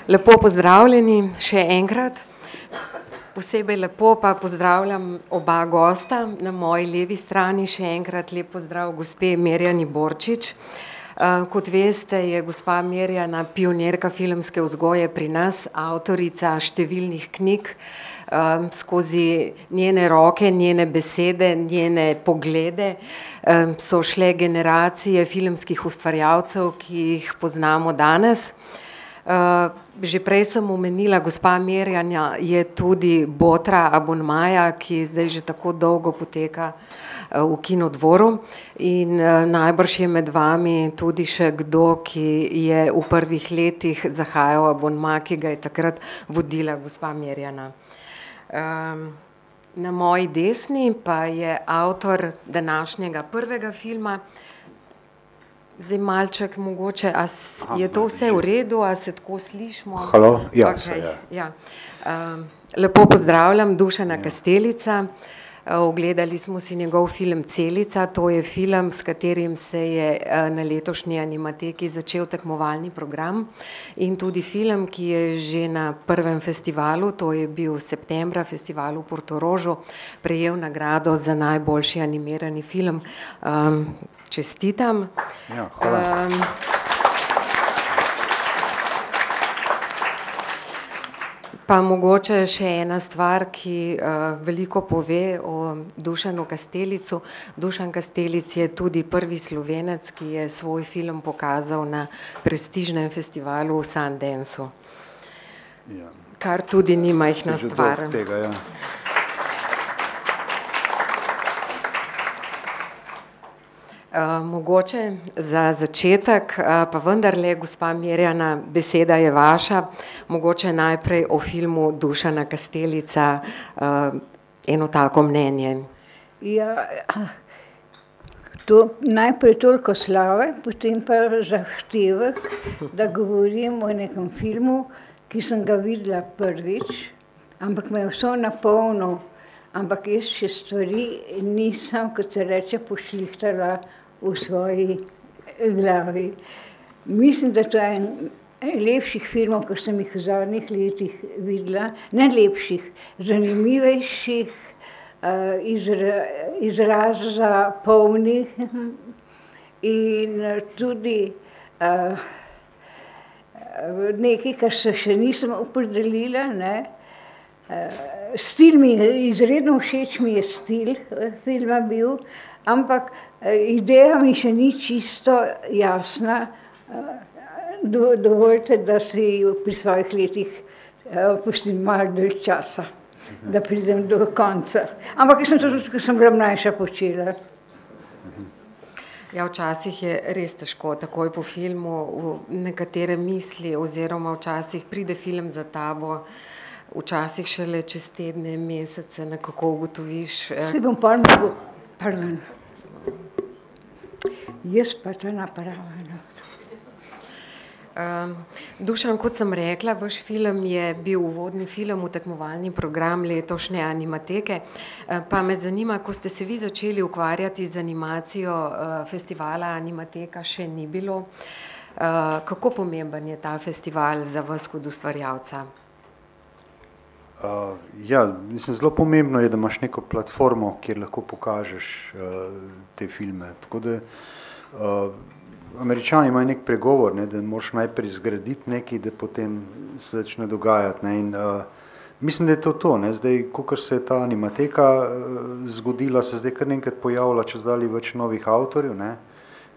Lepo pozdravljeni še enkrat. Posebej lepo pa pozdravljam oba gosta. Na moji levi strani še enkrat lep pozdrav gospe Mirjani Borčič. Kot veste, je gospa Mirjana pionirka filmske vzgoje pri nas, avtorica številnih knjig. Skozi njene roke, njene besede, njene poglede so šle generacije filmskih ustvarjalcev, ki jih poznamo danes. Že prej sem omenila, gospa Mirjana je tudi botra abonmaja, ki zdaj že tako dolgo poteka v Kinodvoru, in najbrž je med vami tudi še kdo, ki je v prvih letih zahajal abonma, ki ga je takrat vodila gospa Mirjana. Na moji desni pa je avtor današnjega prvega filma. Zdaj malček mogoče, a je to vse v redu, a se tako slišimo? Halo, ja, ja. Lepo pozdravljam Dušana Kastelica. Ogledali smo si njegov film Celica, to je film, s katerim se je na letošnji Animateki začel tekmovalni program, in tudi film, ki je že na prvem festivalu, to je bil septembra, festivalu v Portorožu, prejel nagrado za najboljši animirani film. Čestitam. Ja, hvala. Pa mogoče še ena stvar, ki veliko pove o Dušanu Kastelicu. Dušan Kastelic je tudi prvi Slovenec, ki je svoj film pokazal na prestižnem festivalu v Sundanceu. Kar tudi ni majhna stvar. Mogoče za začetek, pa vendarle, gospa Mirjana, beseda je vaša. Mogoče najprej o filmu Dušana Kastelica eno tako mnenje. Ja, to najprej toliko slave, potem pa zahtevek, da govorim o nekem filmu, ki sem ga videla prvič, ampak me je vso napolnil, ampak jaz še stvari nisem, kot se reče, pošlihtala v svoji glavi. Mislim, da to je en lepših filmov, ki sem jih v zadnjih letih videla, ne lepših, zanimivejših, izraza polnih in tudi nekaj, kar se še nisem opredelila, ne. Stil mi je, izredno všeč mi je stil filma bil, ampak ideja mi še ni čisto jasna. Dovolite, da si pri svojih letih pustim malo dalj časa, da pridem do konca. Ampak jaz sem to tudi, ko sem bila mlajša, počela. Ja, včasih je res težko, takoj po filmu, v nekatere misli, oziroma včasih pride film za tabo, včasih šele čez tedne, mesece, nekako ugotoviš. Saj bom pol mogo, pardon. Jaz pa ta naprava, no. Dušan, kot sem rekla, vaš film je bil uvodni film v tekmovalni program letošnje Animateke, pa me zanima, ko ste se vi začeli ukvarjati z animacijo festivala Animateka, še ni bilo. Kako pomemben je ta festival za vas kot ustvarjalca? Ja, mislim, zelo pomembno je, da imaš neko platformo, kjer lahko pokažeš te filme. Tako da Američani imajo nek pregovor, ne, da moraš najprej zgraditi nekaj, da potem se začne dogajati. Ne, in mislim, da je to. Ne. Zdaj, kakor se je ta Animateka zgodila, se zdaj kar nekaj pojavlja čezdalje več novih avtorjev, ne,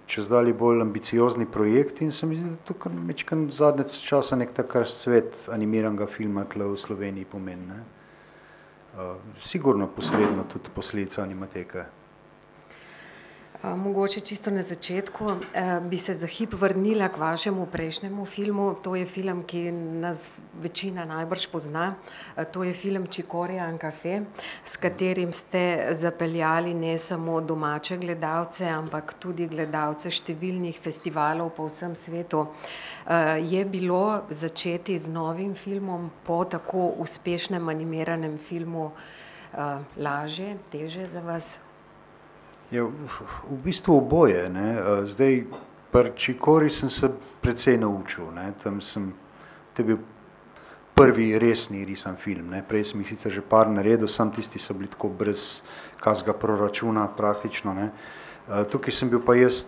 čezdalje bolj ambiciozni projekti, in se mi zdi, da to kar mečkaj zadnje časa nek tak svet animiranega filma tule v Sloveniji pomeni. Ne. Sigurno posredno tudi posledica Animateke. Mogoče čisto na začetku bi se za hip vrnila k vašemu prejšnjemu filmu. To je film, ki nas večina najbrž pozna. To je film Cicoria and Café, s katerim ste zapeljali ne samo domače gledalce, ampak tudi gledalce številnih festivalov po vsem svetu. Je bilo začeti z novim filmom po tako uspešnem animiranem filmu lažje, težje za vas? Je v bistvu oboje, ne. Zdaj, Pri Čikori sem se precej naučil, ne. To je bil prvi resni risan film, ne. Prej sem jih sicer že par naredil, sam tisti so bili tako brez kakega proračuna praktično, ne. Tukaj sem bil pa jaz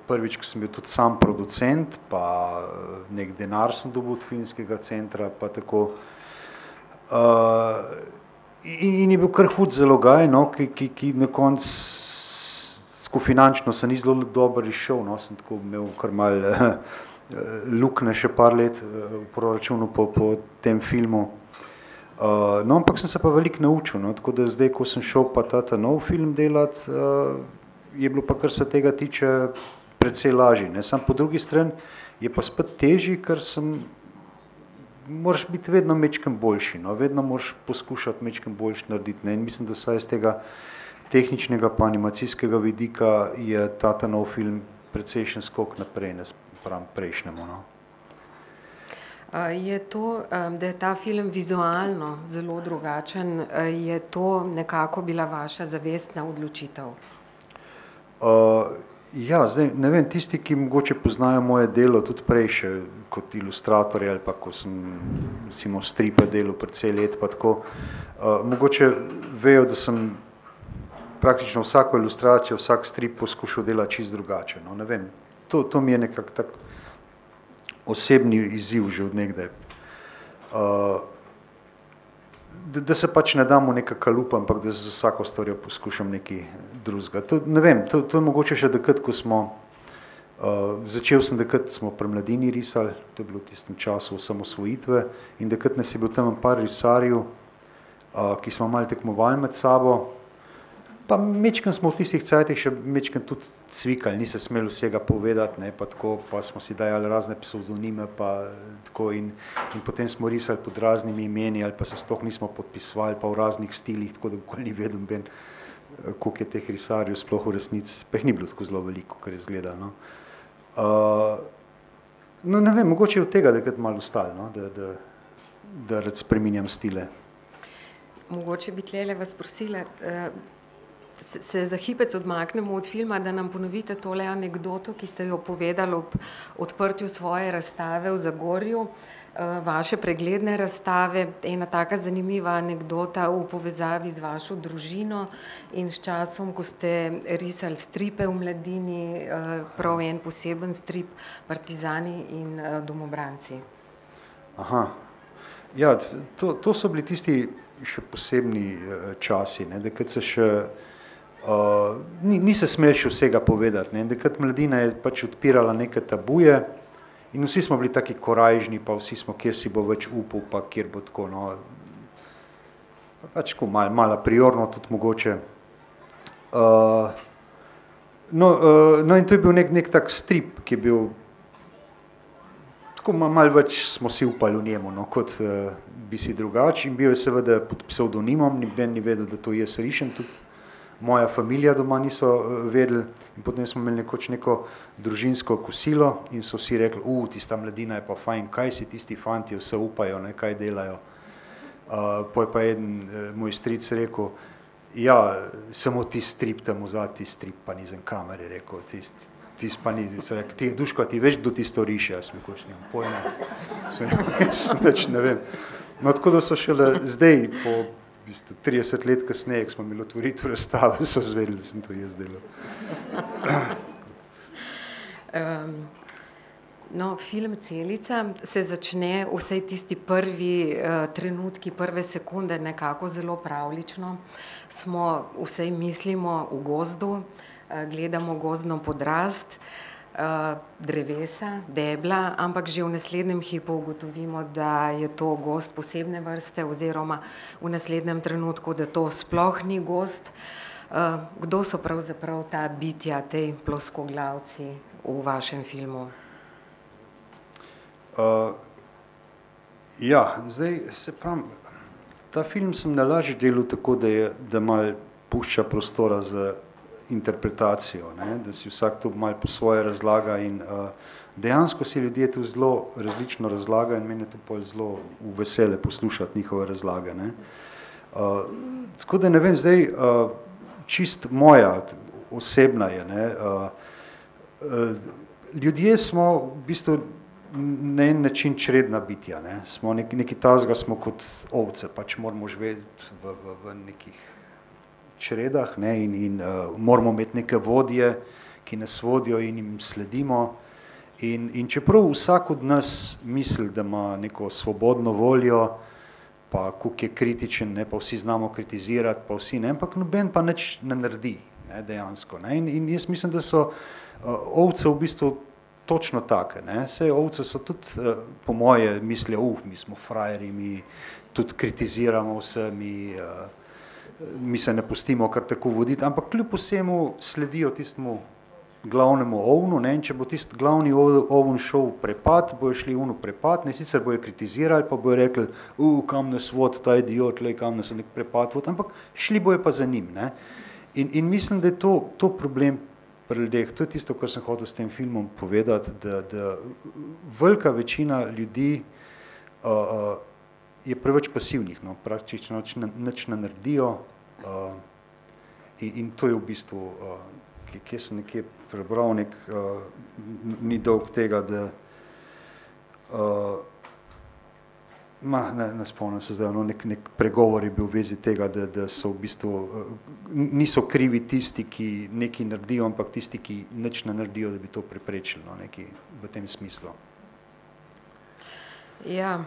prvič, ko sem bil tudi sam producent, pa nek denar sem dobil od filmskega centra, pa tako. In je bil kar hud zalogaj, no, ki na koncu tako finančno se ni zelo dobro izšel, no, sem tako imel kar malo lukne še par let v proračunu po tem filmu. No, ampak sem se pa veliko naučil, no, tako da zdaj, ko sem šel pa ta nov film delati, je bilo pa, kar se tega tiče, precej lažje, ne. Sam po drugi strani je pa spet težji, ker moraš biti vedno mečken boljši, no, vedno moraš poskušati mečken boljši narediti, ne, in mislim, da saj iz tega tehničnega pa animacijskega vidika je ta nov film precejšen skok naprej, ne pravim prejšnjemu, no. Je to, da je ta film vizualno zelo drugačen, je to nekako bila vaša zavestna odločitev? Ja, zdaj, ne vem, tisti, ki mogoče poznajo moje delo tudi prej še kot ilustratorje ali pa ko sem recimo stripe delal precej let pa tako, mogoče vejo, da sem praktično vsako ilustracijo, vsak strip poskušal delati čisto drugače, no, ne vem, to mi je nekako tak osebni izziv že od nekdaj. Da se pač ne dam v neka kalupa, ampak da z vsako stvarjo poskušam nekaj drugega. Ne vem, to je mogoče še takrat, ko smo, začel sem takrat, smo pri Mladini risali, to je bilo v tistem času osamosvojitve, in takrat nas je bil tam par risarjev, ki smo malo tekmovali med sabo, pa mečken smo v tistih cajtih še mečken tudi cvikali, ni se smeli vsega povedati, ne, pa tako, pa smo si dajali razne psevdonime, pa tako in potem smo risali pod raznimi imeni, ali pa se sploh nismo podpisovali, pa v raznih stilih, tako da nikoli ni vedel ben, koliko je teh risarjev sploh v resnici, pa jih ni bilo tako zelo veliko, kar je izgleda, no. No, ne vem, mogoče je od tega takrat malo ostalo, no, da rad spreminjam stile. Mogoče bi tlele vas prosila, se za hipec odmaknemo od filma, da nam ponovite tole anekdoto, ki ste jo povedali ob odprtju svoje razstave v Zagorju, vaše pregledne razstave, ena taka zanimiva anekdota v povezavi z vašo družino in s časom, ko ste risali stripe v Mladini, prav en poseben strip Partizani in domobranci. Aha, ja, to so bili tisti še posebni časi, ne, da kad se še ni se smel še vsega povedati, ne, da kad Mladina je pač odpirala neke tabuje in vsi smo bili taki korajžni, pa vsi smo, kjer si bo več upal, pa kjer bo tako, no, pač tako malo priorno tudi mogoče. No in to je bil nek tak strip, ki je bil, tako malo več smo si upali v njemu, no, kot bi si drugače, in bil je seveda pod psevdonimom, noben ni vedel, da to jaz rišem, tudi moja familija doma niso vedeli, in potem smo imeli nekoč neko družinsko kosilo in so vsi rekli, tista Mladina je pa fajn, kaj si tisti fanti vse upajo, ne, kaj delajo. Poj pa eden moj stric rekel, ja, samo ti strip tam vzad, ti strip pa nizen kamere, rekel, ti pa ni, so rekli, ti Duško, ti veš, kdo tisto riše, jaz mi koč nimam pojma, sem več ne vem. No, tako da so šele zdaj, po 30 let kasneje, ko smo imeli otvoritev razstave, so zvedeli, da sem to jaz delal. No, film Celica se začne vsej tisti prvi trenutki, prve sekunde nekako zelo pravljično. Smo vsej mislimo v gozdu, gledamo gozdno podrast, drevesa, debla, ampak že v naslednjem hipu ugotovimo, da je to gozd posebne vrste oziroma v naslednjem trenutku, da to sploh ni gozd. Kdo so pravzaprav ta bitja, tej ploskoglavci v vašem filmu? Ja, zdaj se pravim, ta film sem najlažje delal tako, da malo pušča prostora za interpretacijo, ne, da si vsak to malo po svoje razlaga in dejansko si ljudje tu zelo različno razlagajo in meni je to pol zelo v veselje poslušati njihove razlage, ne. Tako da ne vem, zdaj čist moja osebna je, ne, ljudje smo v bistvu na en način čredna bitja, ne? Smo neki tazga, smo kot ovce, pač moramo živeti v nekih čredah, ne? In moramo imeti neke vodje, ki nas vodijo in jim sledimo. In čeprav vsak od nas misli, da ima neko svobodno voljo, pa koliko je kritičen, ne? Pa vsi znamo kritizirati, pa vsi, ne? Ampak noben pa nič ne naredi, ne? Dejansko. Ne? In jaz mislim, da so ovce v bistvu točno take. Ne? Saj ovce so tudi, po moje, mislijo, mi smo frajerji, mi tudi kritiziramo vse, mi se ne pustimo kar tako voditi, ampak kljub vsemu sledijo tistemu glavnemu ovnu, ne? In če bo tisti glavni ovn šel v prepad, bojo šli v prepad, ne, sicer bojo kritizirali, pa bojo rekli, kam nas vod ta idiot, kam nas nek prepad vod, ampak šli bojo pa za njim. Ne? In mislim, da je to problem pri ljudeh. To je tisto, kar sem hotel s tem filmom povedati, da velika večina ljudi je preveč pasivnih, no? Praktično nič ne naredijo, in to je v bistvu, kje sem nekje prebral, ni dolg tega, da ne spomnim se zdaj, no, nek pregovor je bil v vezi tega, da so v bistvu, niso krivi tisti, ki nekaj naredijo, ampak tisti, ki nič ne naredijo, da bi to preprečili, no, nekaj v tem smislu. Ja,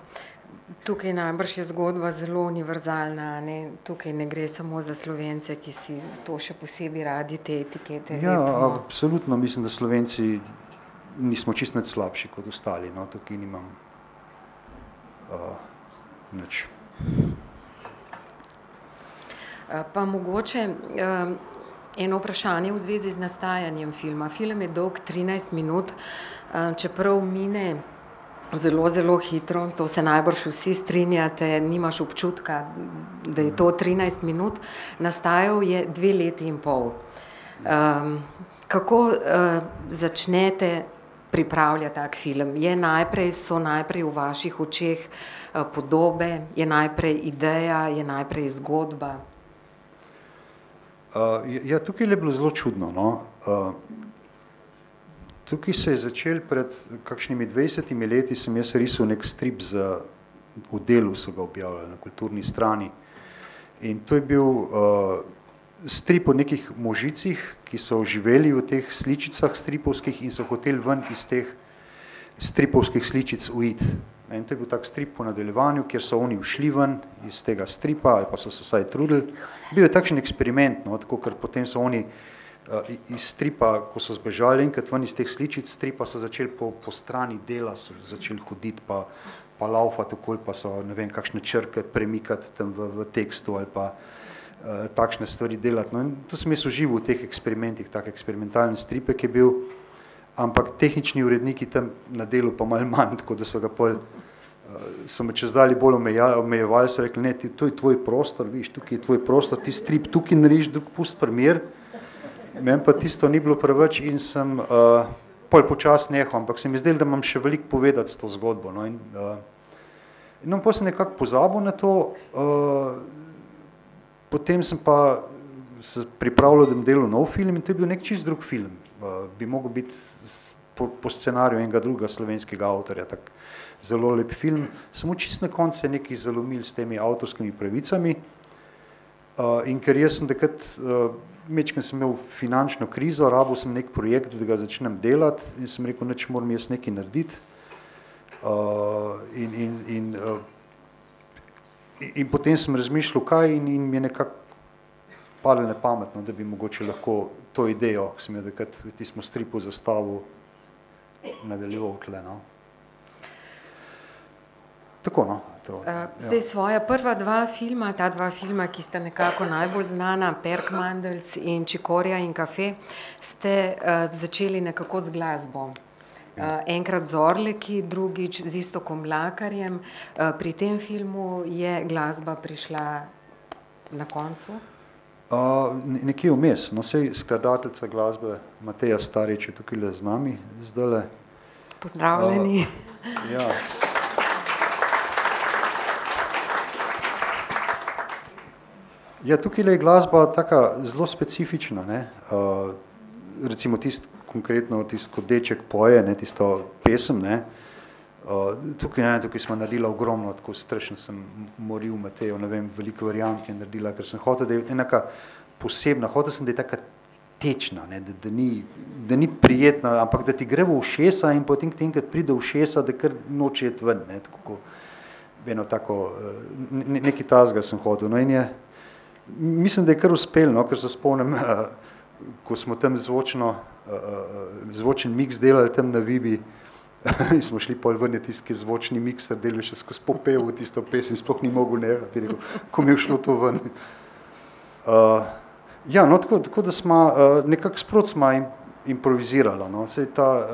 tukaj najbrž je zgodba zelo univerzalna, ne? Tukaj ne gre samo za Slovence, ki si to še posebej radi, te etikete. Ja, absolutno, mislim, da Slovenci nismo čisto nič slabši kot ostali, no, tukaj nimam nič. Pa mogoče eno vprašanje v zvezi z nastajanjem filma. Film je dolg 13 minut, čeprav mine zelo, zelo hitro, to se najbrž vsi strinjate, nimaš občutka, da je to 13 minut, nastajal je 2 leti in pol. Kako začnete pripravljati tak film? So najprej v vaših očeh podobe, je najprej ideja, je najprej zgodba? Ja, tukaj je bilo zelo čudno, no. Tukaj se je začel pred kakšnimi 20 leti, sem jaz risal nek strip v Delu, so ga objavljali na Kulturni strani. In to je bil strip o nekih možicih, ki so živeli v teh sličicah stripovskih in so hoteli ven iz teh stripovskih sličic uiti. In to je bil tak strip po nadaljevanju, kjer so oni ušli ven iz tega stripa, ali pa so se vsaj trudili. Bil je takšen eksperiment, no, tako, ker potem so oni iz stripa, ko so zbežali enkrat ven iz teh sličic stripa, so začeli po strani Dela, so začeli hoditi pa laufati okoli, pa so, ne vem, kakšne črke premikati tam v tekstu ali pa takšne stvari delati. No, in to sem jaz užival v teh eksperimentih, tak eksperimentalni stripek je bil, ampak tehnični uredniki tam na Delu pa malo manj, tako da so ga pol, so me čez dalje bolj omejevali, so rekli, ne, to je tvoj prostor, viš, tukaj je tvoj prostor, ti strip tukaj nariš, drug pust primer. Meni pa tisto ni bilo preveč in sem pol počas nehal, ampak se mi zdelo, da imam še veliko povedati s to zgodbo. No, in potem sem nekako pozabil na to, potem sem pa se pripravljal, da bom delal nov film in to je bil nek čist drug film. Bi mogel biti po scenariju enega drugega slovenskega avtorja, tak zelo lep film. Samo čist na koncu se nekaj zalomil s temi avtorskimi pravicami in ker jaz sem takrat mečkaj sem imel finančno krizo, rabil sem nek projekt, da ga začnem delati in sem rekel, neč moram jaz nekaj narediti. In potem sem razmišljal, kaj in mi je nekako padlo na pametno, da bi mogoče lahko to idejo, ki sem jo takrat v tistem stripu zastavil, nadaljeval tle, no. Tako, no. Zdaj svoja prva 2 filma, ta 2 filma, ki sta nekako najbolj znana, Perkmandeljc in Čikorija in kafe, ste začeli nekako z glasbo. Enkrat z Orleki, drugič z Iztokom Mlakarjem. Pri tem filmu je glasba prišla na koncu? Nekje vmes, no, sej skladateljica glasbe Mateja Starič je tukaj z nami zdajle. Pozdravljeni. Ja. Ja, tukaj je glasba taka zelo specifična, ne. Recimo tisti konkretno tisto, ko deček poje, ne, tisto pesem, ne, tukaj smo naredila ogromno, tako strašno sem moril Matejo, ne vem, veliko variant je naredila, ker sem hotel, da je enaka posebna, hotel sem, da je taka tečna, ne, da ni prijetna, ampak da ti gre v ušesa in potem enkrat pride v ušesa, da kar noče jet ven, ne, tako eno tako, nekaj tazga sem hotel, no in je, mislim, da je kar uspel, no, ker se spomnim, ko smo tam zvočen miks delali tam na Vibi, in smo šli pol ven, tisti zvočni mikser delal še skozi popel v tisto pesem, sploh ni mogel nehati, rekel, ko mi je šlo to ven. Ja, no, tako da smo nekako sprot smo improvizirala, no, sej ta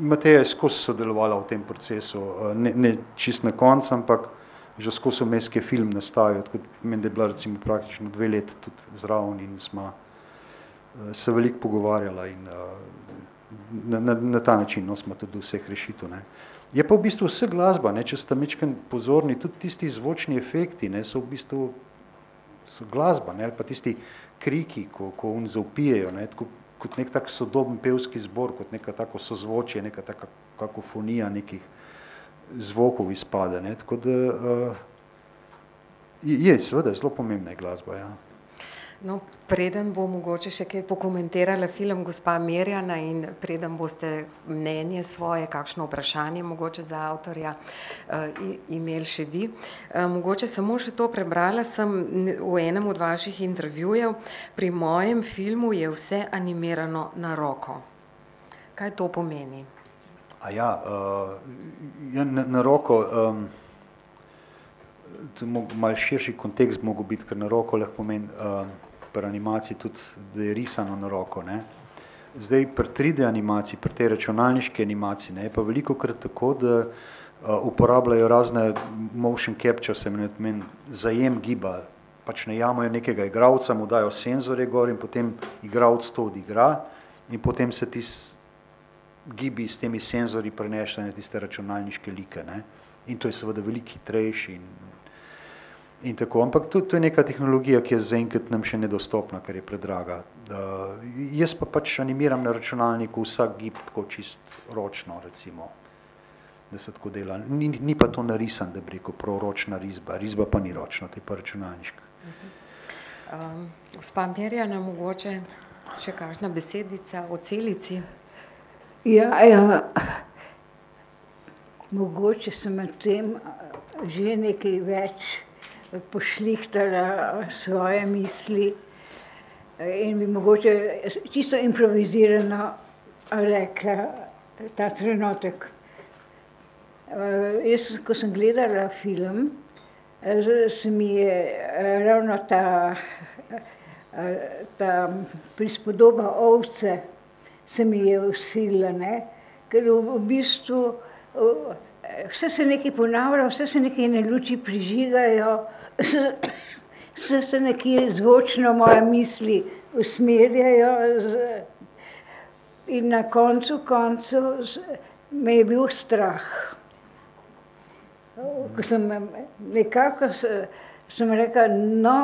Mateja je skozi sodelovala v tem procesu, ne čist na konc, ampak že skozi vmes, ki je film nastavil, tako meni, da je bila recimo praktično 2 leta tudi zraven in smo se veliko pogovarjala in na ta način, no, smo tudi do vseh rešitev, ne. Je pa v bistvu vse glasba, ne, če ste mečken pozorni, tudi tisti zvočni efekti, ne, so v bistvu so glasba, ne, ali pa tisti kriki, ko on zaupijejo, ne, tako, kot nek tak sodoben pevski zbor, kot neka tako sozvočje, neka taka kakofonija nekih zvokov izpade, ne, tako da je seveda zelo pomembna je glasba, ja. No, preden bo mogoče še kaj pokomentirala film Gospa Mirjana in preden boste mnenje svoje, kakšno vprašanje mogoče za avtorja imeli še vi. Mogoče samo še to prebrala sem v enem od vaših intervjujev, pri mojem filmu je vse animirano na roko. Kaj to pomeni? Na roko, to je malo širši kontekst mogel biti, ker na roko lahko pomeni pri animaciji tudi, da je risano na roko, ne. Zdaj pri 3D animaciji, pri tej računalniški animaciji, ne, je pa velikokrat tako, da uporabljajo razne motion capture, se meni zajem giba, pač najamajo nekega igralca, mu dajo senzorje gor in potem igralec to odigra in potem se gibi s temi senzorji prenešajo na tiste računalniške like, ne. In to je seveda veliko hitrejši in tako, ampak to je neka tehnologija, ki je zaenkrat nam še nedostopna, ker je predraga. Jaz pa pač animiram na računalniku vsak gib tako čist ročno, recimo, da se tako dela. Ni pa to narisan, da bi rekel proročna risba, risba pa ni ročna, to je pa računalniška. Gospa Mirjana, mogoče še kakšna besedica o Celici? Ja, mogoče sem med tem že nekaj več pošlihtala svoje misli in bi mogoče čisto improvizirano rekla ta trenutek. Jaz, ko sem gledala film, se mi je ravno ta prispodoba ovce se mi je vsilila, ne, ker v bistvu vse se nekaj ponavlja, vse se nekaj na luči prižigajo, vse se nekaj zvočno moje misli usmerjajo in na koncu me je bil strah. Ko sem nekako sem rekla, no,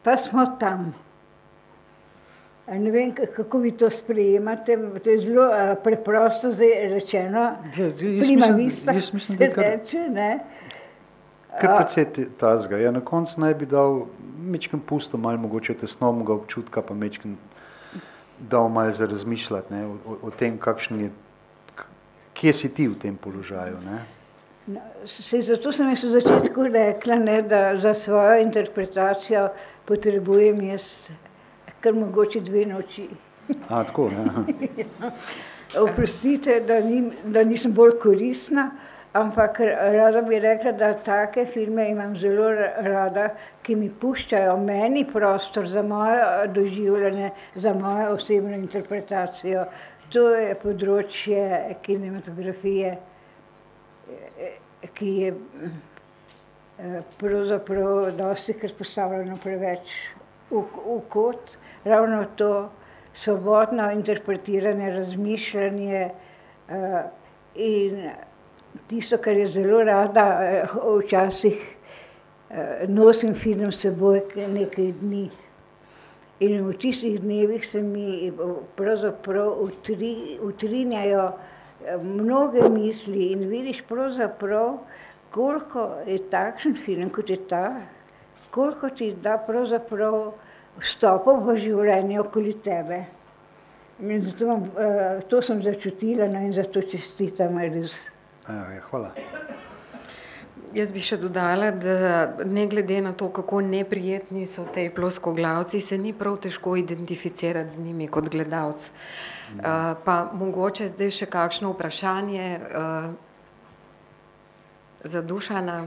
pa smo tam. Ne vem, kako vi to sprejemate, to je zelo preprosto zdaj rečeno, prima vista se reče, ne. Kar precej tazga, ja, na koncu naj bi dal mečken pusto, malo mogoče tesnobnega občutka, pa mečken dal malo za razmišljati, ne, o tem, kakšen je, kje si ti v tem položaju, ne. Sej zato sem jaz v začetku rekla, ne, da za svojo interpretacijo potrebujem jaz kar mogoče 2 noči. Tako, ja. Oprostite, da nisem bolj koristna, ampak rada bi rekla, da take filme imam zelo rada, ki mi puščajo meni prostor za moje doživljanje, za mojo osebno interpretacijo. To je področje kinematografije, ki je pravzaprav dostikrat postavljeno preveč v kot, ravno to svobodno interpretiranje, razmišljanje in tisto, kar je zelo rada, včasih nosim film s seboj nekaj dni. In v tistih dnevih se mi pravzaprav utrinjajo mnoge misli in vidiš pravzaprav, koliko je takšen film, kot je ta, koliko ti da pravzaprav vstopov v življenje okoli tebe. In zato to sem začutila, no, in zato čestitam res. Hvala. Jaz bi še dodala, da ne glede na to, kako neprijetni so tej ploskoglavci, se ni prav težko identificirati z njimi kot gledalec. Pa mogoče zdaj še kakšno vprašanje za Dušana.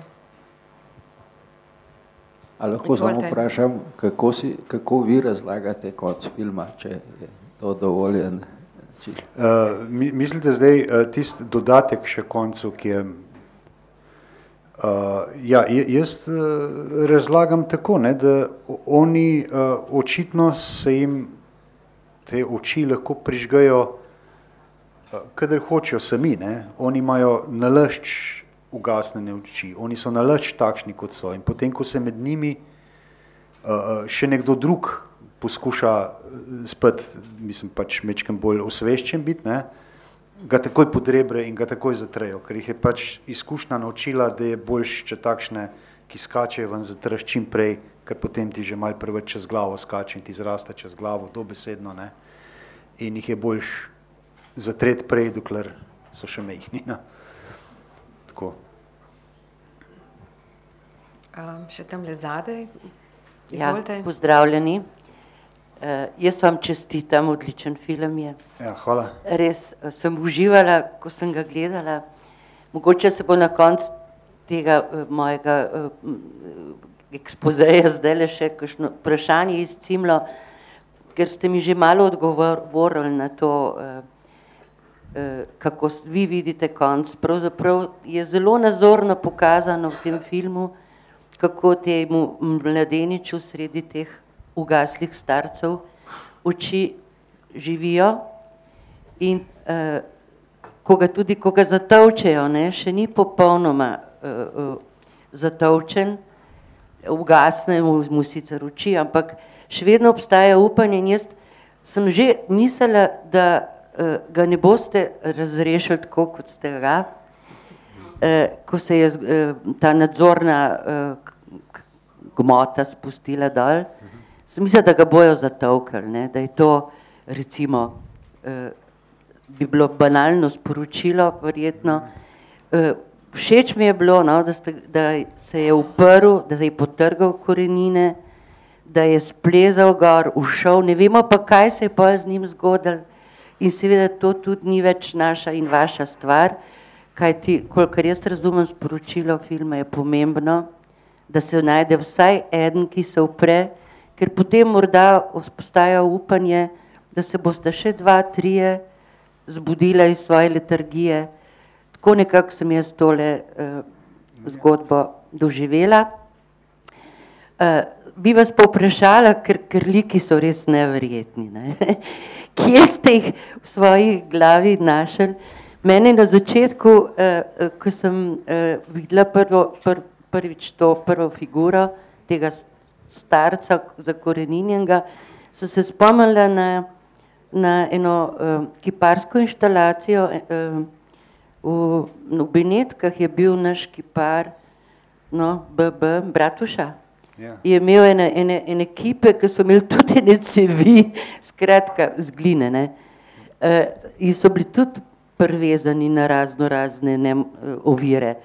A lahko samo vprašam, kako vi razlagate konec filma, če je to dovoljen? Mislite zdaj tisti dodatek še koncu, ki je... jaz razlagam tako, ne, da oni očitno se jim te oči lahko prižgajo, kadar hočejo sami, ne. Oni imajo nalašč ugasnjene oči, oni so nalašč takšni, kot so. In potem, ko se med njimi še nekdo drug poskuša spet, mislim, pač mečkem bolj osveščen biti, ne, ga takoj podrebre in ga takoj zatrejo, ker jih je pač izkušnja naučila, da je boljš, če takšne, ki skačejo ven, zatreš čim prej, ker potem ti že malo preveč čez glavo skače in ti zraste čez glavo, dobesedno, ne. In jih je boljš zatret prej, dokler so še majhni, ne. Tako. Še tamle zadaj, izvolite. Ja, pozdravljeni. Jaz vam čestitam, odličen film je. Ja, hvala. Res sem uživala, ko sem ga gledala. Mogoče se bo na koncu tega mojega ekspozeja zdajle še kakšno vprašanje izcimlo, ker ste mi že malo odgovorili na to, kako vi vidite konc. Pravzaprav je zelo nazorno pokazano v tem filmu, kako temu mladeniču sredi teh ugaslih starcev oči živijo in ko ga zatolčejo, ne, še ni popolnoma zatolčen, ugasne mu sicer oči, ampak še vedno obstaja upanje in jaz sem že mislila, da ga ne boste razrešili tako, kot ste ga, ko se je ta nadzorna gmota spustila dol. Sem mislila, da ga bojo zatolkali, ne, da je to, recimo, bi bilo banalno sporočilo, verjetno. Všeč mi je bilo, no, da se je uprl, da se je potrgal korenine, da je splezal gor, ušel, ne vemo pa, kaj se je pa z njim zgodilo. In seveda to tudi ni več naša in vaša stvar, kajti, kolikor jaz razumem sporočilo filma, je pomembno, da se najde vsaj eden, ki se upre, ker potem morda postaja upanje, da se boste še 2, 3 zbudila iz svoje letargije. Tako nekako sem jaz tole zgodbo doživela. Bi vas pa vprašala, ker liki so res neverjetni, ne? Kje ste jih v svoji glavi našli? Mene na začetku, ko sem videla prvič to prvo figuro tega starca zakoreninjenega, sem se spomnila na eno kiparsko inštalacijo. V Benetkah je bil naš kipar, no, Bratuša. Je imel ene kipe, ki so imeli tudi ene cevi, skratka, z gline, ne. In so bili tudi privezani na razne ovire.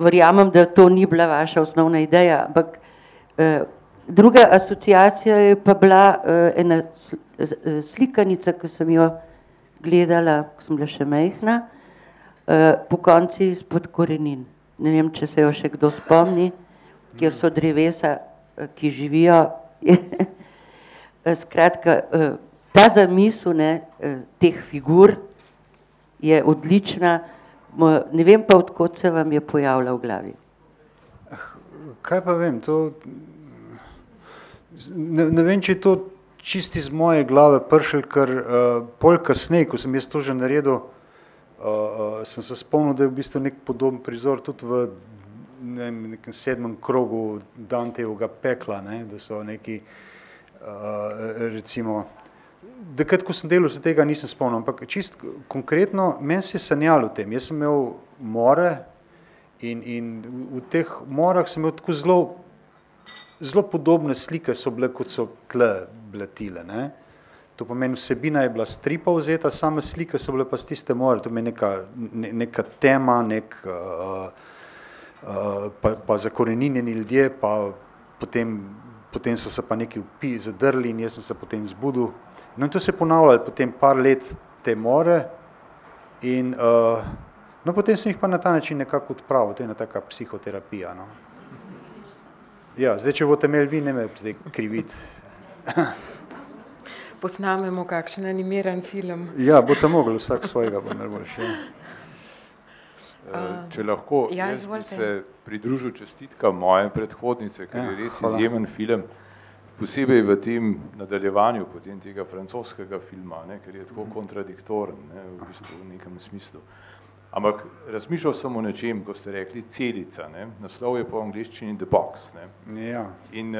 Verjamem, da to ni bila vaša osnovna ideja, ampak druga asociacija je pa bila ena slikanica, ki sem jo gledala, ko sem bila še majhna, po konci izpod korenin. Ne vem, če se jo še kdo spomni, kjer so drevesa, ki živijo. Skratka, ta zamisel, ne, teh figur je odlična, ne vem pa, od kod se vam je pojavila v glavi. Kaj pa vem, to... Ne vem, če je to čisti iz moje glave prišel, ker pol kasneje, ko sem jaz to že naredil, sem se spomnil, da je v bistvu nek podoben prizor tudi v nekem 7. krogu Dantejevega pekla, ne, da so neki recimo, dekrat, ko sem delal, se tega nisem spomnil, ampak čist konkretno, meni se je sanjalo v tem, jaz sem imel more in v teh morah sem imel tako zelo podobne slike so bile, kot so tle blatile, ne. To pomeni, vsebina je bila stripa vzeta, same slike so bile pa z tiste more, to pomeni neka tema, pa zakoreninjeni ljudje, pa potem so se pa neki zadrli in jaz sem se potem zbudil. No in to se je ponavljalo potem par let te more in no potem sem jih pa na ta način nekako odpravil, to je ena taka psihoterapija, no. Ja, zdaj, če boste imeli vi, ne me zdaj kriviti. Posnamemo kakšen animiran film. Ja, boste mogli vsak svojega, bo najboljše. Če lahko, jaz bi se pridružil čestitkam moje predhodnice, ker je res izjemen film, posebej v tem nadaljevanju potem tega francoskega filma, ne, ker je tako kontradiktoren, ne, v bistvu v nekem smislu. Ampak razmišljal sem o nečem, ko ste rekli celica, ne, naslov je po angleščini The Box, ne, ja. In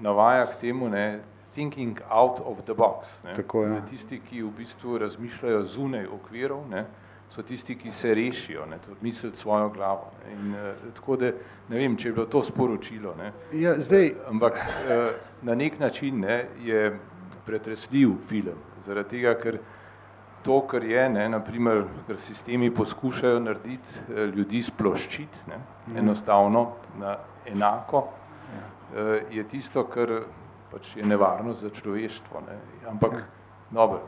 navaja k temu, ne, thinking out of the box, ne. Tako, ja. Tisti, ki v bistvu razmišljajo zunaj okvirov, ne, so tisti, ki se rešijo, ne, to misliti svojo glavo, ne, in tako da, ne vem, če je bilo to sporočilo, ne. Ja, zdaj. Ampak na nek način, ne, je pretresljiv film, zaradi tega, ker to, kar je, ne, naprimer, ker sistemi poskušajo narediti ljudi sploščiti, ne, enostavno, enako, je tisto, kar pač je nevarno za človeštvo, ne, ampak, dobro,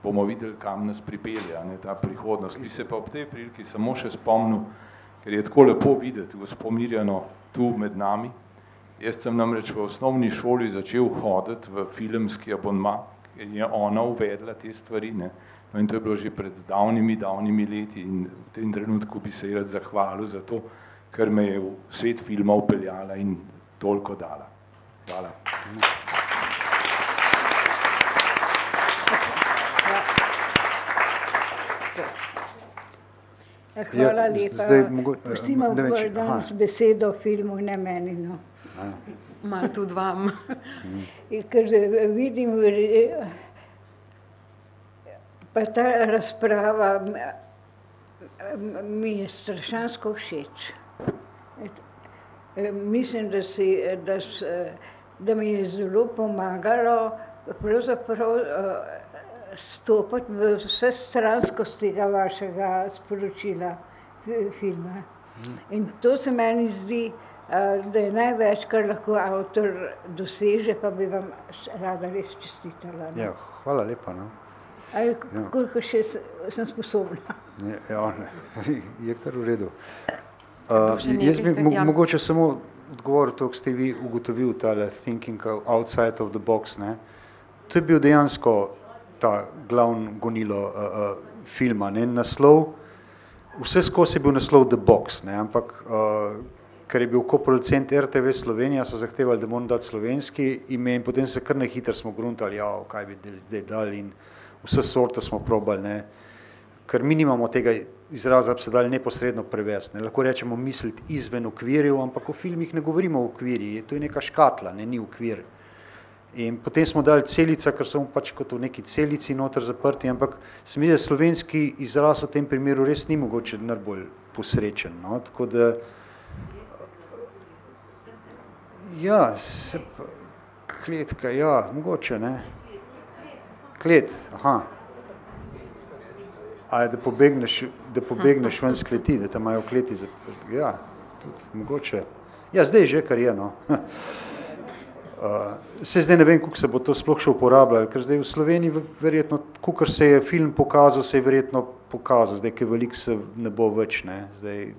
bomo videli, kam nas pripelje, ne, ta prihodnost. Bi se pa ob tej priliki samo še spomnil, ker je tako lepo videti gospo Mirjano tu med nami. Jaz sem namreč v osnovni šoli začel hoditi v filmski abonma, ker je ona uvedla te stvari, ne. No in to je bilo že pred davnimi leti in v tem trenutku bi se rad zahvalil za to, ker me je v svet filma upeljala in toliko dala. Hvala. Hvala lepa. Pustimo danes besedo o filmu, ne meni, no. Malo tudi vam. Ker vidim, pa ta razprava mi je strašansko všeč. Mislim, da mi je zelo pomagalo pravzaprav stopiti v vse stranskost tega vašega sporočila filma. In to se meni zdi, da je največ, kar lahko avtor doseže, pa bi vam rada res čestitala. Ja, hvala lepa, no. Koliko še sem sposobna? Ja, je kar v redu. Jaz bi mogoče samo odgovoril to, ko ste vi ugotovil tale thinking outside of the box, ne. To je bil dejansko ta glavno gonilo filma, ne, naslov, vse skozi je bil naslov The Box, ne, ampak ker je bil koproducent RTV Slovenija, so zahtevali, da moram dati slovenski ime in potem se kar nehiter smo gruntali, ja, kaj bi zdaj dali in vse sorte smo probali, ne, ker mi nimamo tega izraza, da bi se dali neposredno prevesti, ne, lahko rečemo misliti izven okvirjev, ampak v filmih ne govorimo o okvirji, to je neka škatla, ne, ni okvir. In potem smo dali celica, ker smo pač kot v neki celici noter zaprti, ampak se mi zdi, da slovenski izraz v tem primeru res ni mogoče najbolj posrečen, no, tako da ja, kletka, ja, mogoče, ne. Klet, aha. Da pobegneš ven s kleti, da te imajo v kleti, ja, tudi mogoče. Ja, zdaj že, kar je, no. Se zdaj ne vem, koliko se bo to sploh še uporabljalo, ker zdaj v Sloveniji verjetno, kolikor se je film pokazal, se je verjetno pokazal, zdaj, ker veliko se ne bo več, ne, zdaj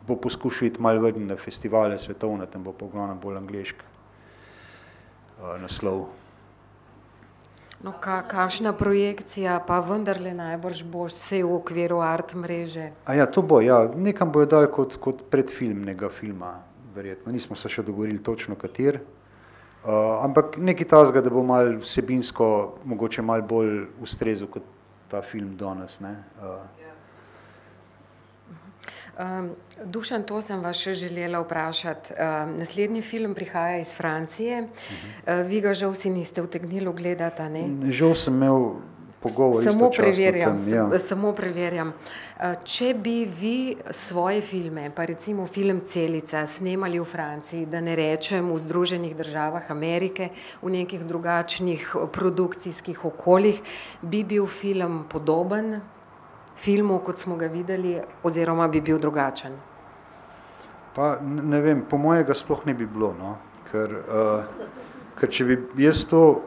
bo poskušal iti malo več na festivale svetovne, tam bo pa v glavnem bolj angleški naslov. No, kakšna projekcija, pa vendarle najbrž bo vse v okviru art mreže? Ja, to bo, ja, nekam bojo dali kot predfilmnega filma, verjetno, nismo se še dogovorili točno kater, ampak nekaj tazga, da bo malo vsebinsko, mogoče malo bolj ustrezal kot ta film danes, ne. Dušan, to sem vas še želela vprašati. Naslednji film prihaja iz Francije. Vi ga žal si niste utegnili gledati, a ne? Žal sem imel pogovor istočasno. Samo preverjam. Če bi vi svoje filme, pa recimo film Celica, snemali v Franciji, da ne rečem v Združenih državah Amerike, v nekih drugačnih produkcijskih okoljih, bi bil film podoben filmu, kot smo ga videli, oziroma bi bil drugačen? Pa ne vem, po mojega sploh ne bi bilo, no? Ker če bi jaz to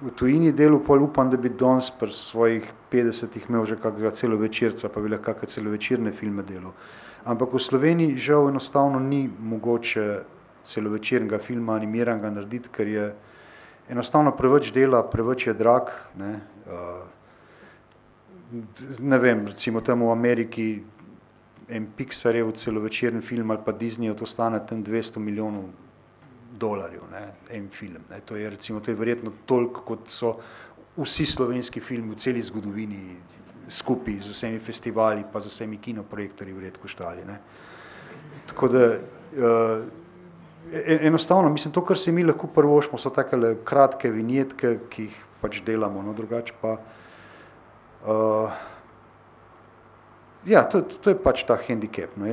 v tujini delu, pol upam, da bi danes pri svojih 50-ih imel že kakega celovečerca, pa bi lahko kakšne celovečerne filme delal. Ampak v Sloveniji žal enostavno ni mogoče celovečernega filma animiranega narediti, ker je enostavno preveč dela, preveč je drag, ne? Ne vem, recimo tam v Ameriki en Pixarjev celovečerni film ali pa Disneyjev, to stane tam $200 milijonov, ne, en film. Ne. To je recimo, to je verjetno toliko, kot so vsi slovenski filmi v celi zgodovini skupaj z vsemi festivali pa z vsemi kinoprojektorji verjetno koštali. Ne. Tako da enostavno, mislim, to, kar si mi lahko prvošmo, so takele kratke vinjetke, ki jih pač delamo, no, drugače pa ja, to je pač ta hendikep. No.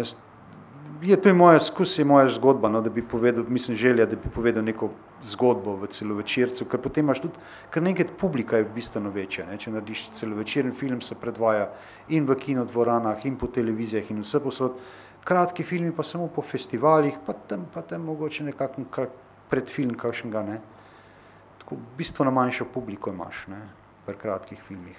To je moja izkušnja, moja zgodba, no, da bi povedal, mislim, želja, da bi povedal neko zgodbo v celovečercu, ker potem imaš tudi, ker nekaj publika je bistveno večja, ne. Če narediš celovečerni film, se predvaja in v kinodvoranah, in po televizijah, in vse posod. Kratki filmi pa samo po festivalih, pa tam mogoče nekakšen predfilm kakšnega, ne. Tako bistveno manjšo publiko imaš, ne, pri kratkih filmih.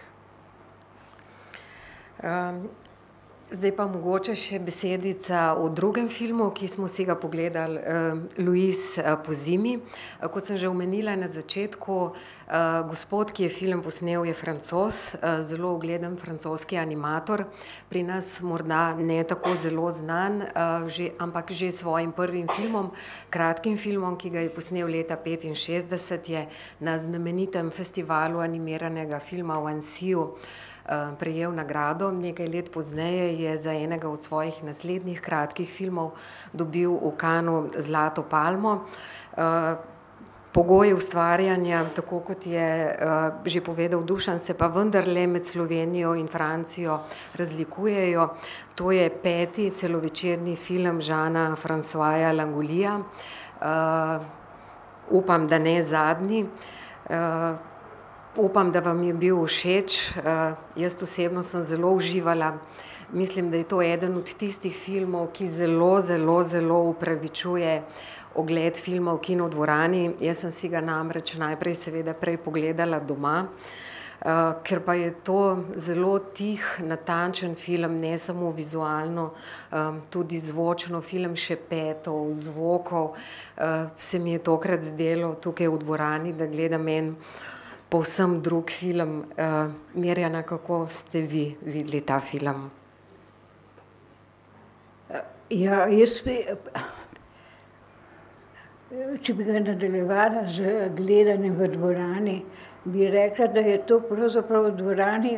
Zdaj pa mogoče še besedica o drugem filmu, ki smo si ga pogledali, Luis pozimi. Kot sem že omenila na začetku, gospod, ki je film posnel, je Francoz, zelo ugleden francoski animator, pri nas morda ne tako zelo znan, ampak že svojim prvim filmom, kratkim filmom, ki ga je posnel leta 1965, je na znamenitem festivalu animiranega filma v Ansiju prejel nagrado. Nekaj let pozneje je za enega od svojih naslednjih kratkih filmov dobil v Cannesu Zlato palmo. Pogoji ustvarjanja, tako kot je že povedal Dušan, se pa vendarle med Slovenijo in Francijo razlikujejo. To je 5. celovečerni film Jeana Francoisa Langolija. Upam, da ne zadnji. Upam, da vam je bil všeč. Jaz osebno sem zelo uživala. Mislim, da je to eden od tistih filmov, ki zelo upravičuje ogled filma v kinodvorani. Jaz sem si ga namreč najprej seveda prej pogledala doma, ker pa je to zelo tih, natančen film, ne samo vizualno, tudi zvočno, film šepetov, zvokov. Se mi je tokrat zdelo tukaj v dvorani, da gledam en povsem drug film. Mirjana, kako ste vi videli ta film? Ja, če bi ga nadaljevala z gledanjem v dvorani, bi rekla, da je to pravzaprav v dvorani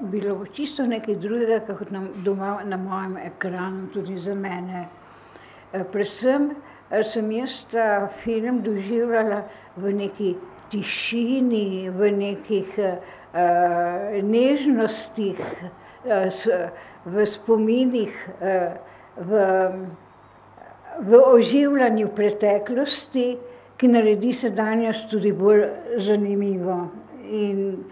bilo čisto nekaj drugega, kot doma na mojem ekranu, tudi za mene. Predvsem sem jaz ta film doživljala v neki tišini, v nekih nežnostih, v spominih, v oživljanju preteklosti, ki naredi sedanjost tudi bolj zanimivo. In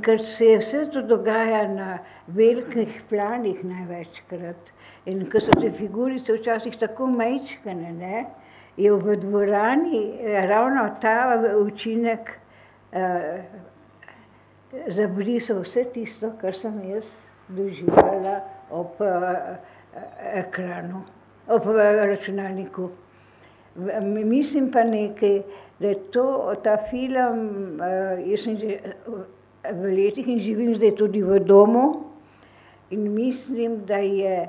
ker se vse to dogaja na velikih planih največkrat, in ker so te figurice včasih tako majčkane, ne, je v dvorani ravno ta učinek zabrisal vse tisto, kar sem jaz doživljala ob ekranu, ob računalniku. Mislim pa nekaj, da je ta film, jaz sem že v letih in živim zdaj tudi v domu, in mislim, da je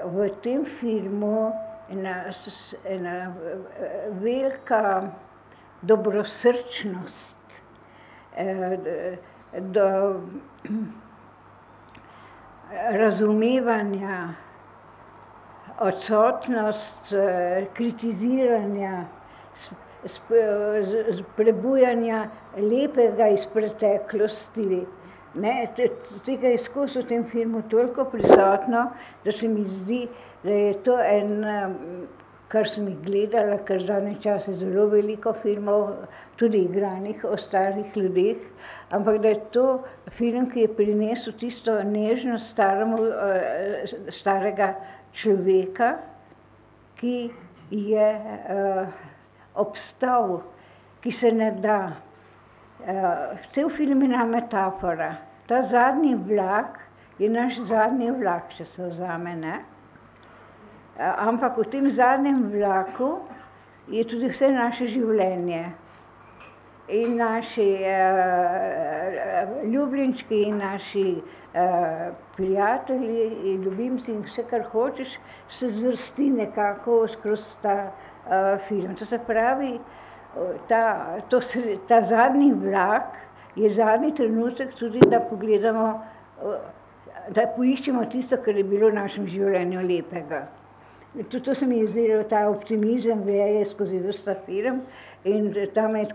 v tem filmu ena velika dobrosrčnost, do razumevanja, odsotnost kritiziranja, prebujanja lepega iz preteklosti. Tega je skozi v tem filmu toliko prisotno, da se mi zdi, da je to kar sem jih gledala, ker zadnje čase zelo veliko filmov, tudi igranih o starih ljudeh, ampak da je to film, ki je prinesel tisto nežnost starega človeka, ki je obstal, ki se ne da. Cel film je ena metafora. Ta zadnji vlak je naš zadnji vlak, če se vzame, ne? Ampak v tem zadnjem vlaku je tudi vse naše življenje. In naši ljubljenčki, in naši prijatelji, in ljubimci, in vse, kar hočeš, se zvrsti nekako skozi ta film. To se pravi, ta zadnji vlak je zadnji trenutek tudi, da pogledamo, da poiščemo tisto, kar je bilo v našem življenju lepega. To se mi je zdelo, ta optimizem veje skozi ves ta film in ta me je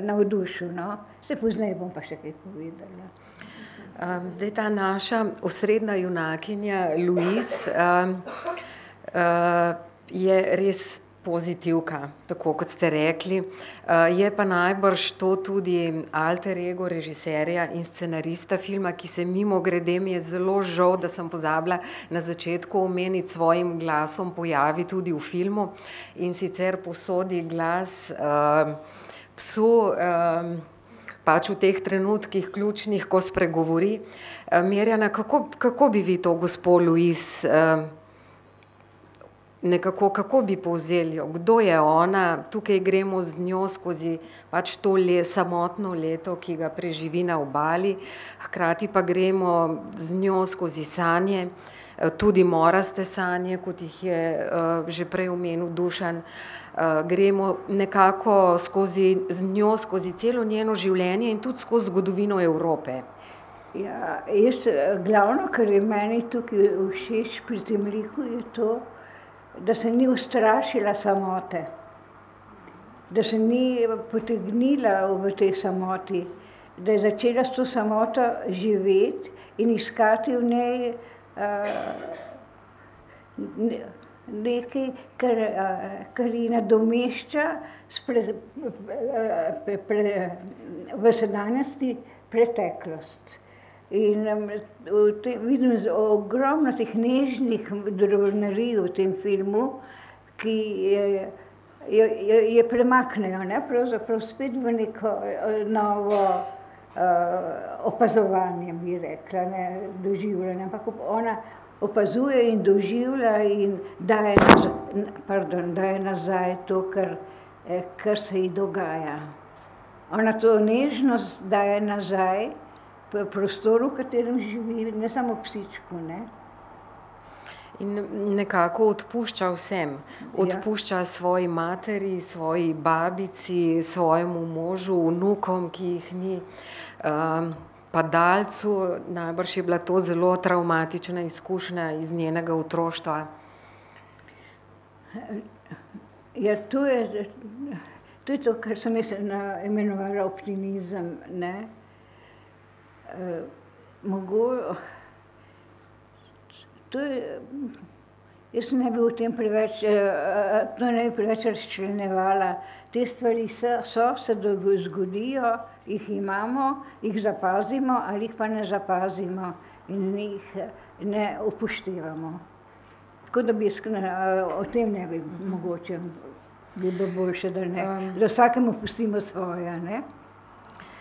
navdušil. Se pozneje bom pa še kaj povedala. Zdaj ta naša osrednja junakinja Louise je res pozitivka, tako kot ste rekli. Je pa najbrž to tudi alter ego režiserja in scenarista filma, ki se mimogrede mi je zelo žal, da sem pozabila na začetku omeniti, svojim glasom pojavi tudi v filmu in sicer posodi glas psu, pač v teh trenutkih ključnih, ko spregovori. Mirjana, kako bi vi to gospo Louise nekako, kako bi povzeli, kdo je ona? Tukaj gremo z njo skozi pač to samotno leto, ki ga preživi na obali, hkrati pa gremo z njo skozi sanje, tudi moraste sanje, kot jih je že prej omenil Dušan. Gremo nekako z njo skozi celo njeno življenje in tudi skozi zgodovino Evrope. Ja, glavno, kar je meni tukaj všeč pri tem liku, je to, da se ni ustrašila samote, da se ni potegnila v tej samoti, da je začela s to samoto živeti in iskati v njej nekaj, kar ji nadomešča v sedanjosti preteklost. In vidim ogromno teh nežnih drobnarij v tem filmu, ki je premaknejo, pravzaprav spet v neko novo opazovanje, bi rekla, doživljanje. Ampak ona opazuje in doživlja in daje nazaj to, kar se ji dogaja. Ona to nežnost daje nazaj v prostoru, v katerem živi, ne samo psičku, ne. In nekako odpušča vsem. Odpušča svoji materi, svoji babici, svojemu možu, vnukom, ki jih ni, padalcu. Najbrž je bila to zelo travmatična izkušnja iz njenega otroštva. Ja, to je to, kar sem jaz imenovala optimizem, ne. Jaz ne bi o tem preveč razčlenjevala. Te stvari se zgodijo, jih imamo, jih zapazimo ali jih pa ne zapazimo in jih ne upoštevamo. Tako da o tem ne bi mogoče, bi bilo boljše, da ne. Da vsakemu pustimo svoje, ne.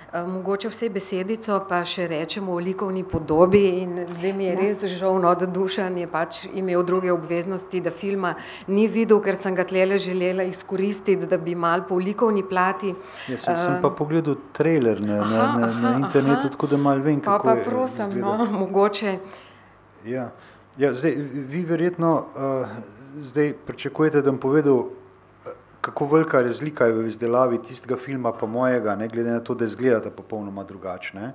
Mogoče vsej besedico pa še rečemo o likovni podobi in zdaj mi je res žal, da Dušan je pač imel druge obveznosti, da filma ni videl, ker sem ga tlele želela izkoristiti, da bi malo po likovni plati. Jaz sem pa pogledal trailer na internetu, tako da malo vem, kako je. Pa prosim, mogoče. Ja, zdaj, vi verjetno zdaj pričakujete, da bom povedal, kako velika razlika je v izdelavi tistega filma pa mojega, ne, glede na to, da izgledata popolnoma drugačne.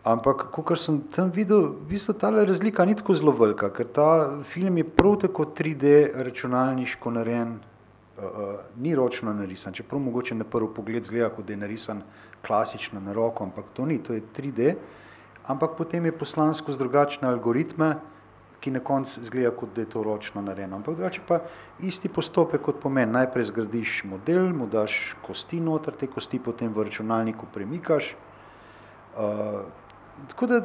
Ampak, kakor sem tam videl, v bistvu tale razlika ni tako zelo velika, ker ta film je prav tako 3D računalniško narejen, ni ročno narisan, čeprav mogoče na prvi pogled zgleda, kot da je narisan klasično na roko, ampak to ni, to je 3D, ampak potem je poslan skozi drugačne algoritme, ki na koncu zgleda, kot da je to ročno narejeno. Ampak drugače pa isti postopek kot pomeni, najprej zgradiš model, mu daš kosti noter, te kosti potem v računalniku premikaš, tako da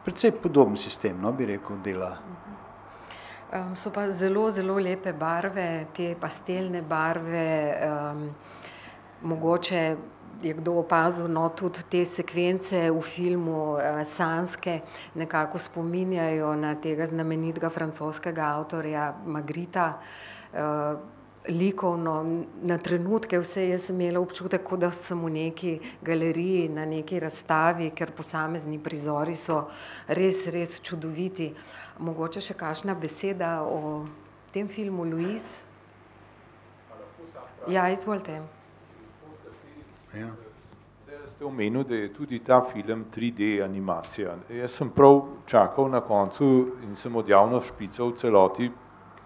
precej podoben sistem, no, bi rekel, dela. So pa zelo, zelo lepe barve, te pastelne barve, mogoče je kdo opazil, no, tudi te sekvence v filmu sanske nekako spominjajo na tega znamenitega francoskega avtorja Magritta, likovno, na trenutke vse jaz sem imela občutek, kot da sem v neki galeriji, na neki razstavi, ker posamezni prizori so res, res čudoviti. Mogoče še kakšna beseda o tem filmu Louise? Ja, izvolite. Ja. Zdaj ste omenil, da je tudi ta film 3D animacija. Jaz sem prav čakal na koncu in sem od javno špico v celoti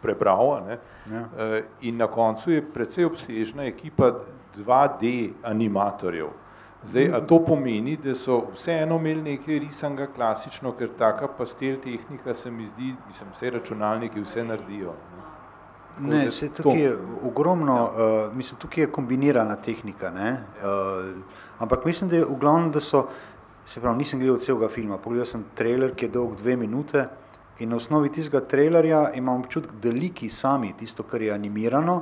prebral, ne? Ja. In na koncu je precej obsežna ekipa 2D animatorjev. Zdaj, a to pomeni, da so vseeno imeli nekaj risanega klasično, ker taka pastel tehnika se mi zdi, mislim, vse računalniki vse naredijo. Ne, se tukaj je ogromno, mislim, tukaj je kombinirana tehnika, ne, ampak mislim, da je v glavnem, da so, se pravi, nisem gledal celega filma, pogledal sem trailer, ki je dolg 2 minute in na osnovi tistega trailerja imam občutek, da liki sami, tisto, kar je animirano,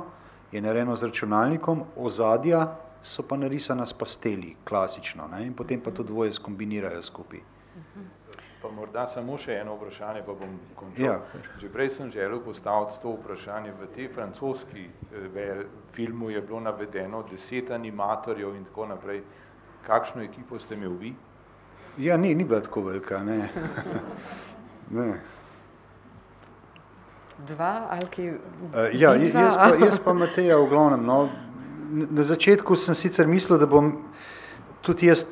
je narejeno z računalnikom, ozadja so pa narisana s pasteli, klasično, ne, in potem pa to dvoje skombinirajo skupaj. Pa morda samo še eno vprašanje, pa bom končal. Ja. Že prej sem želel postaviti to vprašanje. V tej francoski filmu je bilo navedeno 10 animatorjev in tako naprej. Kakšno ekipo ste imeli vi? Ja, ni bila tako velika, ne. Ne. 2 ali kaj? Ja, jaz pa Mateja v glavnem, no. Na začetku sem sicer mislil, da bom tudi jaz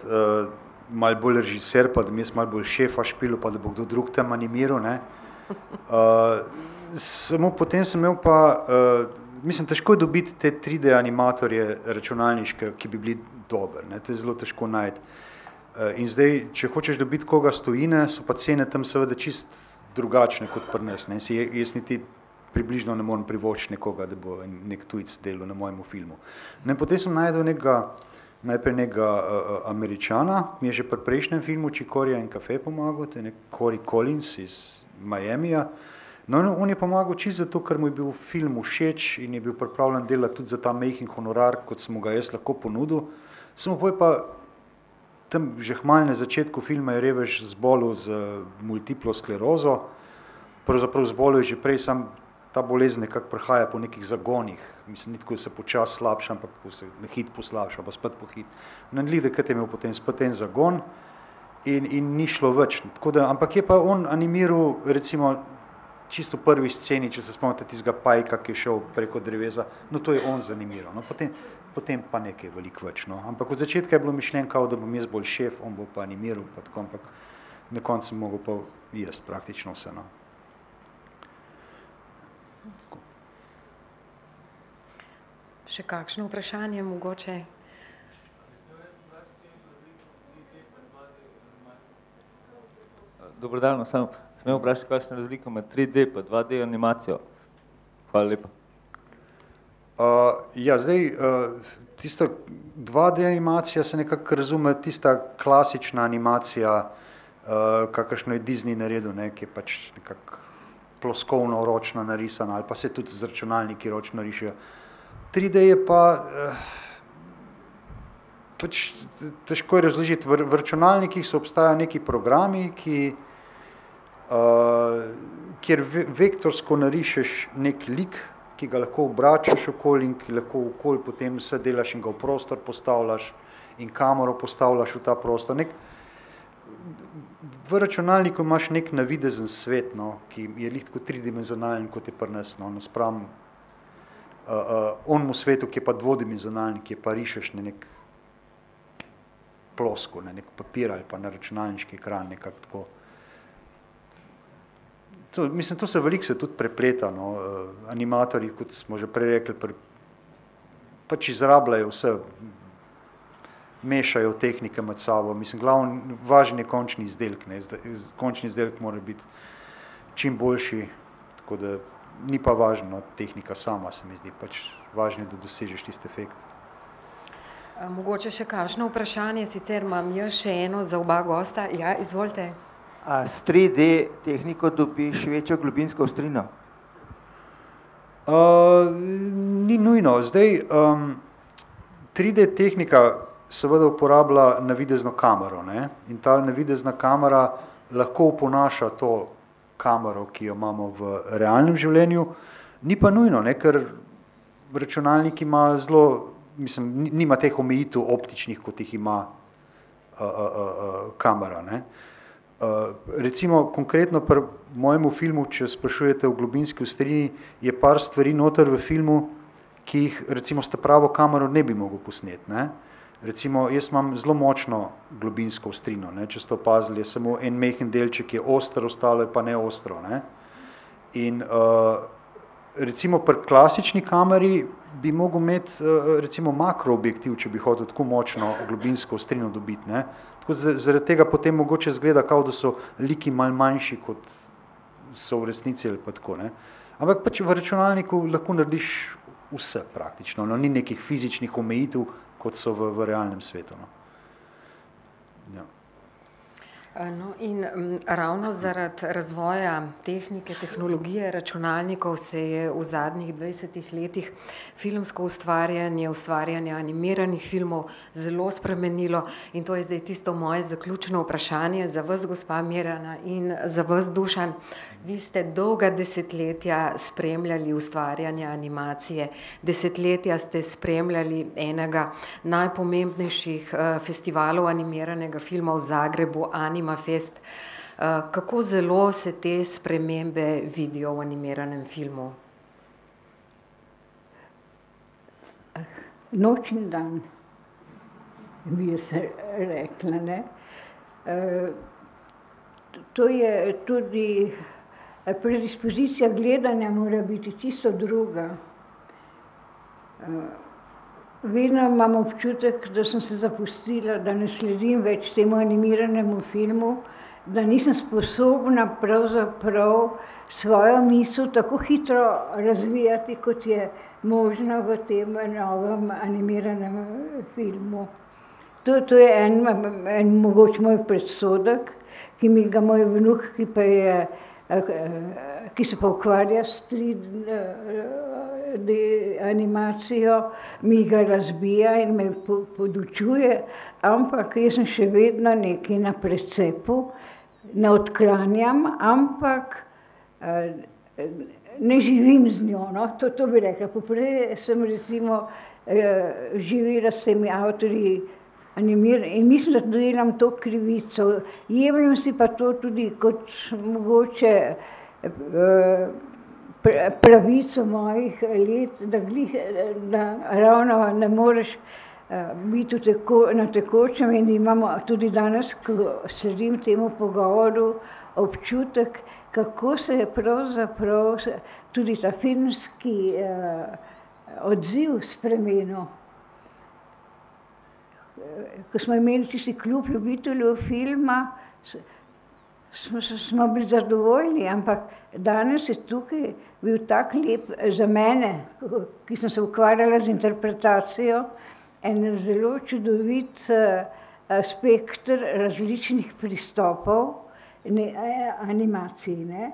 malo bolj režiser, pa da mi jaz malo bolj šefa špilil, pa da bo kdo drug tam animiral, ne. Samo potem sem imel pa, mislim, težko je dobiti te 3D animatorje računalniške, ki bi bili dober, ne, to je zelo težko najti. In zdaj, če hočeš dobiti koga s tujine, so pa cene tam seveda čist drugačne kot pri nas, ne, jaz niti približno ne morem privoščiti nekoga, da bo nek tujec delal na mojemu filmu. Ne, potem sem najdel najprej nekega Američana, mi je že pri prejšnjem filmu Chicoria in Café pomagal, to je nek Corey Collins iz Miamija. No, on je pomagal čisto zato, ker mu je bil film všeč in je bil pripravljen delati tudi za ta majhen honorar, kot sem mu ga jaz lahko ponudil. Samo pa tam že hmalj na začetku filma je revež zbolel z multiplo sklerozo, pravzaprav zbolel je že prej, sam ta bolezen nekako prihaja po nekih zagonih, mislim, ni tako, da se počas slabša, ampak tako se na hit poslabša, pa spet po hit. Nanli, da je imel potem spet en zagon in ni šlo več. Tako da, ampak je pa on animiral, recimo, čisto v prvi sceni, če se spomnite tistega pajka, ki je šel preko drevesa, no to je on zanimiral, no potem pa nekaj veliko več, no. Ampak od začetka je bilo mišljen, kao, da bom jaz bolj šef, on bo pa animiral, pa tako, ampak na koncu sem mogel pa jaz praktično vse, no. Še kakšno vprašanje mogoče? Dobro dan, sem imel vprašati, kakšna razlika med 3D pa 2D animacijo. Hvala lepa. Ja, zdaj, tista 2D animacija se nekako razume, tista klasična animacija, kakršno je Disney naredil, ne, ki je pač nekako ploskovno ročno narisana, ali pa se tudi z računalniki ročno rišejo. 3D je pa, pač težko je razložiti, v računalnikih so obstajajo neki programi, kjer vektorsko narišeš nek lik, ki ga lahko obračaš okoli in ki lahko okoli potem vse delaš in ga v prostor postavljaš in kamero postavljaš v ta prostor. V računalniku imaš nek navidezen svet, no, ki je lih tako tridimenzionalen, kot je pri nas, no, naspram onemu svetu, ki je pa dvodimenzionalni, ki je pa rišeš na nek plosko, na nek papir ali pa na računalniški ekran, nekako tako. Mislim, to se veliko se tudi prepleta, no. Animatorji, kot smo že prej rekli, pač izrabljajo vse, mešajo tehnike med sabo. Mislim, važen je končni izdelek, ne. Končni izdelek mora biti čim boljši, tako da ni pa važno tehnika sama, se mi zdi, pač važno je, da dosežeš tisti efekt. Mogoče še kakšno vprašanje, sicer imam jaz še eno za oba gosta. Ja, izvolite. A s 3D tehniko dobiš večjo globinsko ostrino? Ni nujno. Zdaj, 3D tehnika seveda uporablja navidezno kamero, ne? In ta navidezna kamera lahko oponaša to kamero, ki jo imamo v realnem življenju, ni pa nujno, ne? Ker računalnik ima mislim, nima teh omejitev optičnih, kot jih ima kamera, ne? Recimo, konkretno pri mojemu filmu, če sprašujete o globinski ostrini, je par stvari noter v filmu, ki jih recimo s pravo kamero ne bi mogel posneti, ne? Recimo, jaz imam zelo močno globinsko ostrino, ne? Če ste opazili, je samo en majhen delček je oster, ostalo je pa ne ostro, ne? In recimo pri klasični kameri bi mogel imeti recimo makroobjektiv, če bi hotel tako močno globinsko ostrino dobiti, ne? Tako zaradi tega potem mogoče zgleda, kao da so liki malo manjši, kot so v resnici ali pa tako, ne? Ampak pač v računalniku lahko narediš vse praktično, no? Ni nekih fizičnih omejitev, kot so v realnem svetu, no? Ja. No, in ravno zaradi razvoja tehnike, tehnologije računalnikov se je v zadnjih 20 letih filmsko ustvarjanje animiranih filmov zelo spremenilo in to je zdaj tisto moje zaključno vprašanje za vas, gospa Mirjana, in za vas, Dušan. Vi ste dolga desetletja spremljali ustvarjanje animacije, desetletja ste spremljali enega najpomembnejših festivalov animiranega filma v Zagrebu, Animafest. Kako zelo se te spremembe vidijo v animiranem filmu? Noč in dan, bi se rekla, ne. To je tudi predispozicija gledanja mora biti čisto druga. Vedno imam občutek, da sem se zapustila, da ne sledim več temu animiranemu filmu, da nisem sposobna pravzaprav svojo misel tako hitro razvijati, kot je možno v tem novem animiranem filmu. To je en mogoč moj predsodek, ki mi ga moj vnuk, ki se pa ukvarja s 3D animacijo, mi ga razbija in me podučuje, ampak jaz sem še vedno nekaj na precepu, ne odklanjam, ampak ne živim z njo, no, to bi rekla. Poprej sem recimo živela s temi avtorji in mislim, da delam to krivico. Jemljem si pa to tudi kot mogoče pravico mojih let, da ravno ne moreš biti na tekočem in imamo tudi danes, ko sledim temu pogovoru, občutek, kako se je pravzaprav tudi ta filmski odziv spremenil. Ko smo imeli tisti klub ljubiteljev filma, smo bili zadovoljni, ampak danes je tukaj bil tak lep za mene, ki sem se ukvarjala z interpretacijo, en zelo čudovit spekter različnih pristopov animacij, ne?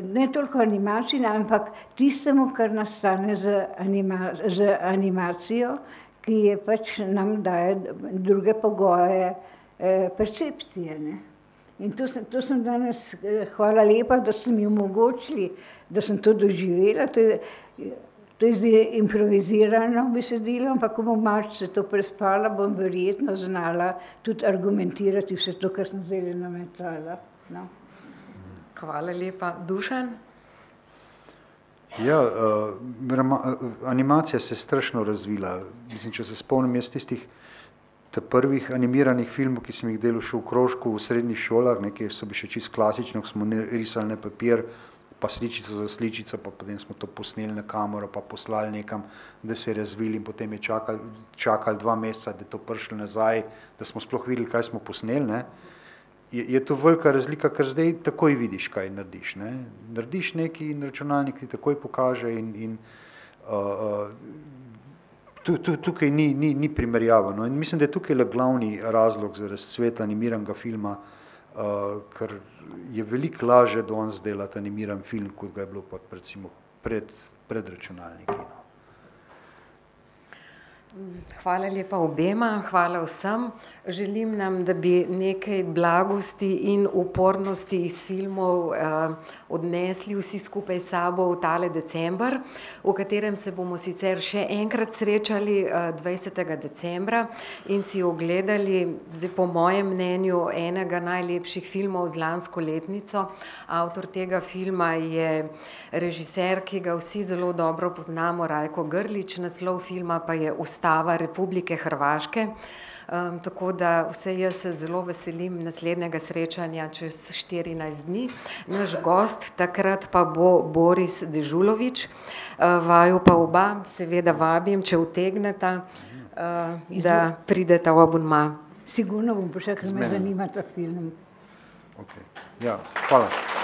Ne toliko animacij, ampak tistemu, kar nastane z animacijo, ki je pač nam daje druge pogoje percepcije, ne? In to sem danes, hvala lepa, da ste mi omogočili, da sem to doživela. To je zdaj improvizirano besedilo, ampak ko bom malce to prespala, bom verjetno znala tudi argumentirati vse to, kar sem zdaj nametala. No. Hvala lepa. Dušan? Ja, animacija se je strašno razvila. Mislim, če se spomnim jaz tistih prvih animiranih filmov, ki sem jih delal še v krožku v srednjih šolah, nekaj so bi še čisto klasično, ko smo risali na papir, pa sličico za sličico, pa potem smo to posneli na kamero, pa poslali nekam, da se je razvili in potem je čakali 2 meseca, da je to prišlo nazaj, da smo sploh videli, kaj smo posneli, ne. Je to velika razlika, ker zdaj takoj vidiš, kaj narediš, ne. Narediš nekaj in računalnik ti takoj pokaže in tukaj ni primerjava, no. In mislim, da je tukaj le glavni razlog za razcvet animiranega filma, ker je veliko lažje danes delati animiran film, kot ga je bilo pa recimo pred računalniki, no. Hvala lepa obema, hvala vsem. Želim nam, da bi nekaj blagosti in upornosti iz filmov odnesli vsi skupaj s sabo v tale december, v katerem se bomo sicer še enkrat srečali 20. decembra in si ogledali, zdaj po mojem mnenju, enega najlepših filmov z lansko letnico. Avtor tega filma je režiser, ki ga vsi zelo dobro poznamo, Rajko Grlić, naslov filma pa je Ustava Republike Hrvaške, tako da vse jaz se zelo veselim naslednjega srečanja čez 14 dni. Naš gost takrat pa bo Boris Dežulović, vaju pa oba seveda vabim, če utegneta, da prideta v abonma. Sigurno bom prišla, ker me zanima ta film. Okay. Ja, hvala.